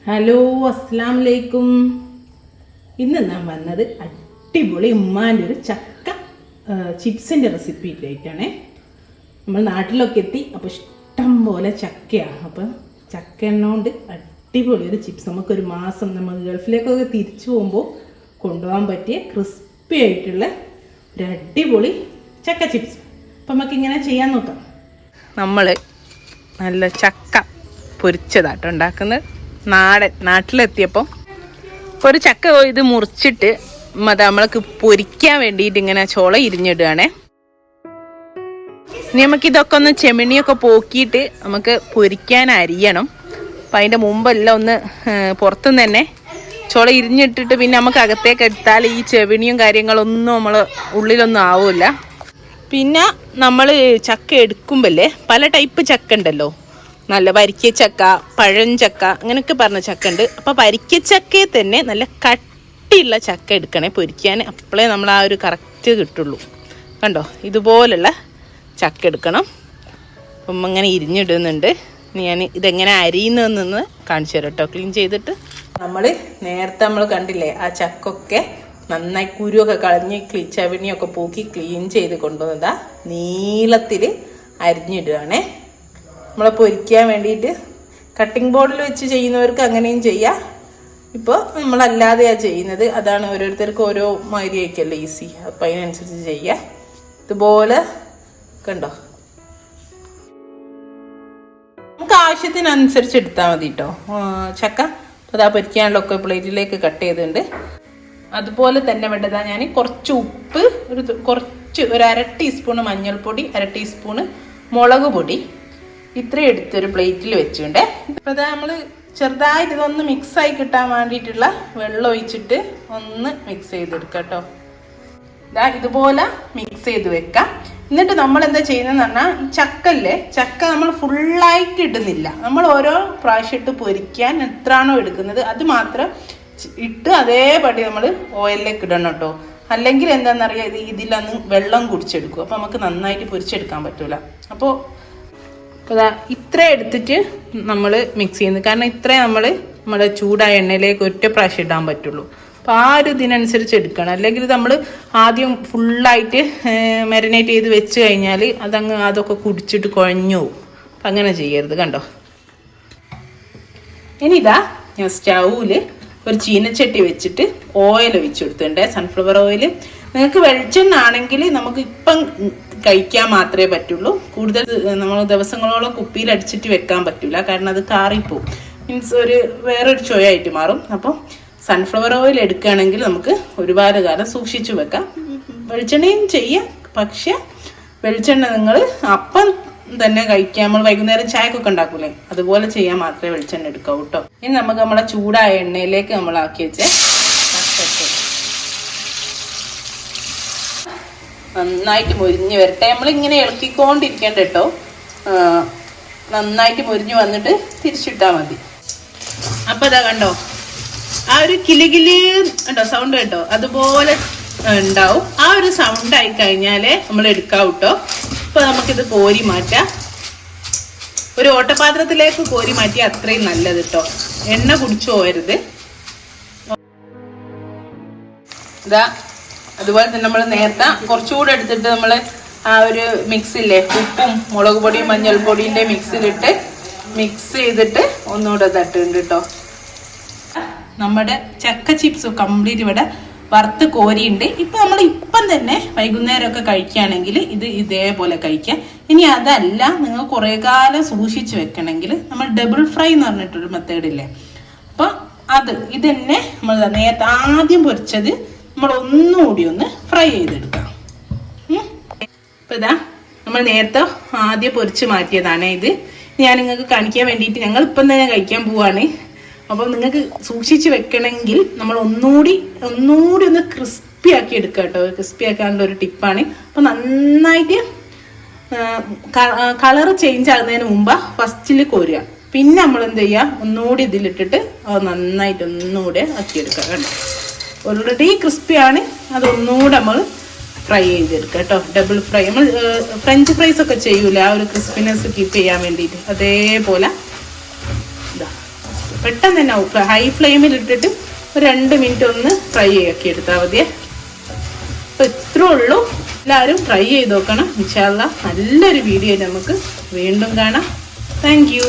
Hello, അസ്സലാം വലൈക്കും. ഇന്ന് ഞാൻ വന്നത് അടിപൊളി ഉമ്മാൻ്റെ ഒരു ചക്ക ചിപ്സിൻ്റെ റെസിപ്പിയിലേക്കാണ്. നമ്മൾ നാട്ടിലൊക്കെ എത്തി. അപ്പോൾ ഇഷ്ടം പോലെ ചക്കയാണ്. അപ്പം ചക്ക എണ്ണ അടിപൊളി ഒരു ചിപ്സ് നമുക്കൊരു മാസം നമ്മൾ ഗൾഫിലേക്കൊക്കെ തിരിച്ചു പോകുമ്പോൾ കൊണ്ടുപോകാൻ പറ്റിയ ക്രിസ്പി ആയിട്ടുള്ള ഒരു അടിപൊളി ചക്ക ചിപ്സ്. അപ്പം നമുക്കിങ്ങനെ ചെയ്യാൻ നോക്കാം. നമ്മൾ നല്ല ചക്ക പൊരിച്ചതാട്ടോ ഉണ്ടാക്കുന്നത്. നാട്ടിലെത്തിയപ്പം ഒരു ചക്ക ഇത് മുറിച്ചിട്ട് നമ്മൾക്ക് പൊരിക്കാൻ വേണ്ടിയിട്ട് ഇങ്ങനെ ചോള ഇരിഞ്ഞിടുകയാണേ. ഇനി നമുക്കിതൊക്കെ ഒന്ന് ചെമിണിയൊക്കെ പോക്കിയിട്ട് നമുക്ക് പൊരിക്കാൻ അരിയണം. അപ്പം അതിൻ്റെ മുമ്പെല്ലാം ഒന്ന് പുറത്തുനിന്ന് തന്നെ ചോള ഇരിഞ്ഞിട്ടിട്ട് പിന്നെ നമുക്ക് അകത്തേക്ക് എടുത്താൽ ഈ ചെവിണിയും കാര്യങ്ങളൊന്നും നമ്മൾ ഉള്ളിലൊന്നും ആവില്ല. പിന്നെ നമ്മൾ ചക്ക എടുക്കുമ്പോഴല്ലേ പല ടൈപ്പ് ചക്ക ഉണ്ടല്ലോ. നല്ല വരിക്കച്ചക്ക, പഴഞ്ചക്ക, അങ്ങനെയൊക്കെ പറഞ്ഞ ചക്ക ഉണ്ട്. അപ്പോൾ വരിക്കച്ചക്കയെ തന്നെ നല്ല കട്ടിയുള്ള ചക്ക എടുക്കണേ പൊരിക്കാൻ. അപ്പോഴേ നമ്മൾ ആ ഒരു കറക്റ്റ് കിട്ടുള്ളൂ. കണ്ടോ, ഇതുപോലുള്ള ചക്ക എടുക്കണം. അപ്പം അങ്ങനെ ഇരിഞ്ഞിടുന്നുണ്ട്. ഞാൻ ഇതെങ്ങനെ അരിയുന്നതെന്ന് കാണിച്ചു തരാം കേട്ടോ. ക്ലീൻ ചെയ്തിട്ട് നേരത്തെ നമ്മൾ കണ്ടില്ലേ ആ ചക്കൊക്കെ നന്നായി കുരുവൊക്കെ കളഞ്ഞ് ചവിണിയൊക്കെ പൂക്കി ക്ലീൻ ചെയ്ത് കൊണ്ടുവന്നതാ നീളത്തിൽ അരിഞ്ഞിടുകയാണേ. നമ്മളെ പൊരിക്കാൻ വേണ്ടിയിട്ട് കട്ടിംഗ് ബോർഡിൽ വെച്ച് ചെയ്യുന്നവർക്ക് അങ്ങനെയും ചെയ്യാം. ഇപ്പോൾ നമ്മളല്ലാതെയാണ് ചെയ്യുന്നത്. അതാണ് ഓരോരുത്തർക്ക് ഓരോ മാതിരിയൊക്കെയല്ലോ ഈസി. അപ്പം അതിനനുസരിച്ച് ചെയ്യാം. ഇതുപോലെ കണ്ടോ, നമുക്ക് ആവശ്യത്തിനനുസരിച്ച് എടുത്താൽ മതി കേട്ടോ ചക്ക. അതാ പൊരിക്കാനുള്ളൊക്കെ പ്ലേറ്റിലേക്ക് കട്ട് ചെയ്തിട്ടുണ്ട്. അതുപോലെ തന്നെ വേണ്ടതാ ഞാൻ കുറച്ച് ഉപ്പ്, ഒരു അര ടീസ്പൂണ് മഞ്ഞൾപ്പൊടി, അര ടീസ്പൂണ് മുളക് പൊടി, ഇത്രയും എടുത്തൊരു പ്ലേറ്റിൽ വെച്ചിട്ടുണ്ട്. അപ്പോൾ അതാ നമ്മൾ ചെറുതായിട്ട് ഇതൊന്ന് മിക്സായി കിട്ടാൻ വേണ്ടിയിട്ടുള്ള വെള്ളം ഒഴിച്ചിട്ട് ഒന്ന് മിക്സ് ചെയ്തെടുക്കാം കേട്ടോ. ഇതാ ഇതുപോലെ മിക്സ് ചെയ്ത് വെക്കാം. എന്നിട്ട് നമ്മൾ എന്താ ചെയ്യുന്നതെന്ന് പറഞ്ഞാൽ ഈ ചക്കല്ലേ, ചക്ക നമ്മൾ ഫുള്ളായിട്ട് ഇടുന്നില്ല. നമ്മൾ ഓരോ പ്രാവശ്യം ഇട്ട് പൊരിക്കാൻ എത്രയാണോ എടുക്കുന്നത് അത് മാത്രം ഇട്ട് അതേപടി നമ്മൾ ഓയിലിലേക്ക് ഇടണം കേട്ടോ. അല്ലെങ്കിൽ എന്താണെന്നറിയാം, ഇതിലൊന്ന് വെള്ളം കുടിച്ചെടുക്കും. അപ്പോൾ നമുക്ക് നന്നായിട്ട് പൊരിച്ചെടുക്കാൻ പറ്റൂല. അപ്പോൾ അതാ ഇത്ര എടുത്തിട്ട് നമ്മൾ മിക്സ് ചെയ്യുന്നത്. കാരണം ഇത്രേ നമ്മുടെ ചൂടായ എണ്ണയിലേക്ക് ഒറ്റ പ്രാവശ്യം ഇടാൻ പറ്റുള്ളൂ. അപ്പോൾ ആ ഒരു ഇതിനനുസരിച്ച് എടുക്കണം. അല്ലെങ്കിൽ നമ്മൾ ആദ്യം ഫുള്ളായിട്ട് മാരിനേറ്റ് ചെയ്ത് വെച്ച് കഴിഞ്ഞാൽ അതൊക്കെ കുടിച്ചിട്ട് കുഴഞ്ഞു പോകും. അപ്പം അങ്ങനെ ചെയ്യരുത്. കണ്ടോ, ഇനി ഇതാ ഞാൻ സ്റ്റൗവിൽ ഒരു ചീനച്ചട്ടി വെച്ചിട്ട് ഓയിൽ ഒഴിച്ചു കൊടുത്തിട്ടുണ്ട്. Sunflower oil. നിങ്ങൾക്ക് വെളിച്ചെണ്ണ ആണെങ്കിൽ നമുക്ക് ഇപ്പം കഴിക്കാൻ മാത്രമേ പറ്റുള്ളൂ. കൂടുതൽ നമ്മൾ ദിവസങ്ങളോളം കുപ്പിയിൽ അടിച്ചിട്ട് വെക്കാൻ പറ്റില്ല. കാരണം അത് കാറിപ്പോവും. മീൻസ് വേറൊരു ചൊയായിട്ട് മാറും. അപ്പം സൺഫ്ലവർ ഓയിൽ എടുക്കുകയാണെങ്കിൽ നമുക്ക് ഒരുപാട് കാലം സൂക്ഷിച്ചു വെക്കാം. വെളിച്ചെണ്ണയും ചെയ്യാം. പക്ഷെ വെളിച്ചെണ്ണ നിങ്ങൾ അപ്പം തന്നെ കഴിക്കാം. നമ്മൾ വൈകുന്നേരം ചായക്കൊക്കെ ഉണ്ടാക്കൂലേ, അതുപോലെ ചെയ്യാൻ മാത്രമേ വെളിച്ചെണ്ണ എടുക്കാവൂ കേട്ടോ. ഇനി നമുക്ക് നമ്മളെ ചൂടായ എണ്ണയിലേക്ക് നമ്മൾ ആക്കി വെച്ച് നന്നായിട്ട് മൊരിഞ്ഞ് വരട്ടെ. നമ്മളിങ്ങനെ ഇളക്കിക്കൊണ്ടിരിക്കേണ്ട കേട്ടോ. നന്നായിട്ട് മൊരിഞ്ഞ് വന്നിട്ട് തിരിച്ചിട്ടാൽ മതി. അപ്പം അതാ കണ്ടോ, ആ ഒരു കിലുകില് കേട്ടോ സൗണ്ട് കേട്ടോ, അതുപോലെ ഉണ്ടാവും. ആ ഒരു സൗണ്ട് ആയി കഴിഞ്ഞാലേ നമ്മൾ എടുക്കാം കേട്ടോ. അപ്പോൾ നമുക്കിത് കോരി മാറ്റാം. ഒരു ഓട്ടപാത്രത്തിലേക്ക് കോരി മാറ്റി അത്രയും നല്ലത് കേട്ടോ. എണ്ണ കുടിച്ചു പോകരുത്. ഇതാ അതുപോലെ തന്നെ നമ്മൾ നേരത്തെ കുറച്ചുകൂടെ എടുത്തിട്ട് നമ്മൾ ആ ഒരു മിക്സില്ലേ, ഉപ്പും മുളക് പൊടിയും മഞ്ഞൾപ്പൊടിൻ്റെ മിക്സിലിട്ട് മിക്സ് ചെയ്തിട്ട് ഒന്നുകൂടെ തട്ടുണ്ട് കേട്ടോ. നമ്മുടെ ചക്ക ചിപ്സ് കംപ്ലീറ്റ് ഇവിടെ വറുത്ത് കോരിയുണ്ട്. ഇപ്പം നമ്മൾ ഇപ്പം തന്നെ വൈകുന്നേരമൊക്കെ കഴിക്കുകയാണെങ്കിൽ ഇതേപോലെ കഴിക്കാം. ഇനി അതല്ല, നിങ്ങൾ കുറേ കാലം സൂക്ഷിച്ച് വെക്കണമെങ്കിൽ നമ്മൾ ഡബിൾ ഫ്രൈ എന്ന് പറഞ്ഞിട്ടൊരു മെത്തേഡില്ലേ, അപ്പോൾ ഇത് തന്നെ നമ്മൾ നേരത്തെ ആദ്യം പൊരിച്ചത് നമ്മൾ ഒന്നുകൂടി ഒന്ന് ഫ്രൈ ചെയ്തെടുക്കാം. ഇപ്പം ഇതാ നമ്മൾ നേരത്തെ ആദ്യം പൊരിച്ച് മാറ്റിയതാണ് ഇത്. ഞാൻ നിങ്ങൾക്ക് കാണിക്കാൻ വേണ്ടിയിട്ട് ഞങ്ങൾ ഇപ്പം തന്നെ കഴിക്കാൻ പോവാണ്. അപ്പം നിങ്ങൾക്ക് സൂക്ഷിച്ച് വെക്കണമെങ്കിൽ നമ്മൾ ഒന്നുകൂടി ഒന്ന് ക്രിസ്പി ആക്കി എടുക്കുക കേട്ടോ. ക്രിസ്പി ആക്കാനുള്ള ഒരു ടിപ്പാണ്. അപ്പം നന്നായിട്ട് കളർ ചേഞ്ച് ആകുന്നതിന് മുമ്പ് ഫസ്റ്റിൽ കോരുക. പിന്നെ നമ്മൾ എന്ത് ചെയ്യുക, ഒന്നുകൂടി ഇതിലിട്ടിട്ട് നന്നായിട്ട് ഒന്നുകൂടെ ആക്കിയെടുക്കുക. കണ്ടോ, ഓൾറെഡി ക്രിസ്പിയാണ്. അതൊന്നുകൂടെ നമ്മൾ ഫ്രൈ ചെയ്തെടുക്കുക കേട്ടോ. Double fry. നമ്മൾ ഫ്രഞ്ച് ഫ്രൈസ് ഒക്കെ ചെയ്യൂല, ആ ഒരു ക്രിസ്പിനെസ് കീപ്പ് ചെയ്യാൻ വേണ്ടിയിട്ട്. അതേപോലെ പെട്ടെന്ന് തന്നെ ഹൈ ഫ്ലെയിമിൽ ഇട്ടിട്ട് ഒരു 2 മിനിറ്റ് ഒന്ന് ഫ്രൈ ആക്കി എടുത്താൽ മതിയേ. അപ്പോൾ ഇത്രേ ഉള്ളൂ. എല്ലാവരും ട്രൈ ചെയ്ത് നോക്കണം. ഇൻഷാ അല്ലാഹ് നല്ലൊരു വീഡിയോ നമുക്ക് വീണ്ടും കാണാം. Thank you.